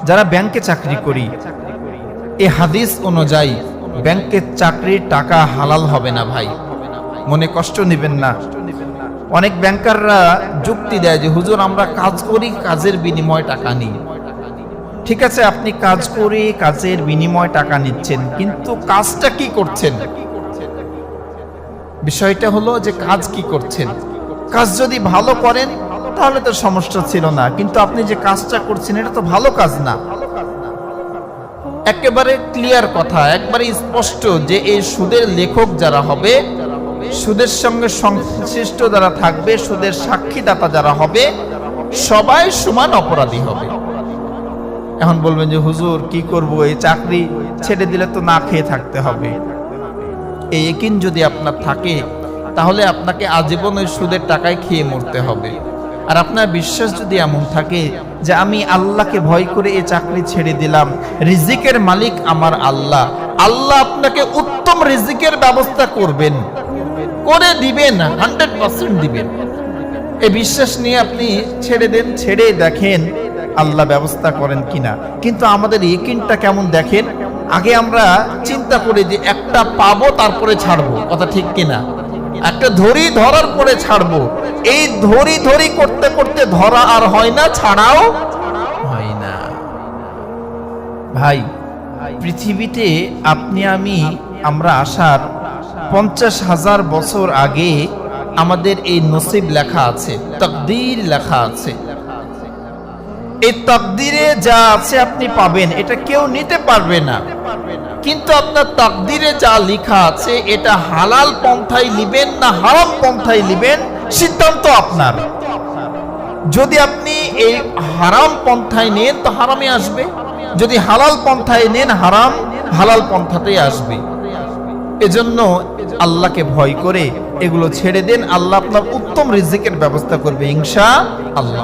যারা ব্যাংকে চাকরি করি, এই হাদিস অনুযায়ী ব্যাংকের চাকরির টাকা হালাল হবে না ভাই, মনে কষ্ট নেবেন না। অনেক ব্যাংকাররা যুক্তি দেয় যে হুজুর আমরা কাজ করি, কাজের বিনিময়ে টাকা নিই। ঠিক আছে, আপনি কাজ করে কাজের বিনিময়ে টাকা নিচ্ছেন, কিন্তু কাজটা কি করছেন? বিষয়টা হলো যে কাজ কি করছেন। কাজ যদি ভালো করেন তাহলে তো সমস্যা ছিল না, কিন্তু আপনি যে কাজটা করছেন এটা তো ভালো কাজ না। একেবারে ক্লিয়ার কথা, একবারে স্পষ্ট যে এই সুদের লেখক যারা হবে, সুদের সঙ্গে সংশ্লিষ্ট যারা থাকবে, সুদের সাক্ষীদাতা যারা হবে, সবাই সমান অপরাধী হবে। এখন বলবেন যে হুজুর কি করব, এই চাকরি ছেড়ে দিলে তো না খেয়ে থাকতে হবে। এই ইয়াকিন যদি আপনার থাকে তাহলে আপনাকে আজীবন ওই সুদের টাকায় খেয়ে মরতে হবে। আর আপনার বিশ্বাস যদি এমন থাকে যে আমি আল্লাহকে ভয় করে এই চাকরি ছেড়ে দিলাম, রিজিকের মালিক আমার আল্লাহ, আল্লাহ আপনাকে উত্তম রিজিকের ব্যবস্থা করবেন, করে দিবেন, 100% দিবেন, এই বিশ্বাস নিয়ে আপনি ছেড়ে দেন, ছেড়ে দেখেন আল্লাহ ব্যবস্থা করেন কিনা। কিন্তু আমাদের ইয়াকিনটা কেমন দেখেন, আগে আমরা চিন্তা করি যে একটা পাবো তারপরে ছাড়বো, কথা ঠিক কিনা? একটা ধরার পরে ছাড়বো। এই ধরি করতে করতে ধরা আর হয় না, ছাড়াও হয় না। ভাই, পৃথিবীতে আপনি আমরা আসার 50,000 বছর আগে আমাদের এই নসিব লেখা আছে, তাকদীর লেখা আছে। এই তাকদীরে যা আছে আপনি পাবেন, এটা কেউ নিতে পারবে না। কিন্তু আপনার তাকদীরে যা লেখা আছে এটা হালাল পন্থায় নেবেন না হারাম পন্থায় নেবেন, সিদ্ধান্ত আপনার। যদি আপনি এই হারাম পন্থায় নেন তো হারামে আসবে, যদি হালাল পন্থায় নেন হালাল পন্থাতেই আসবে। এজন্য আল্লাহকে ভয় করে এগুলো ছেড়ে দেন, আল্লাহ আপনার উত্তম রিজিকের ব্যবস্থা করবে ইনশাআল্লাহ।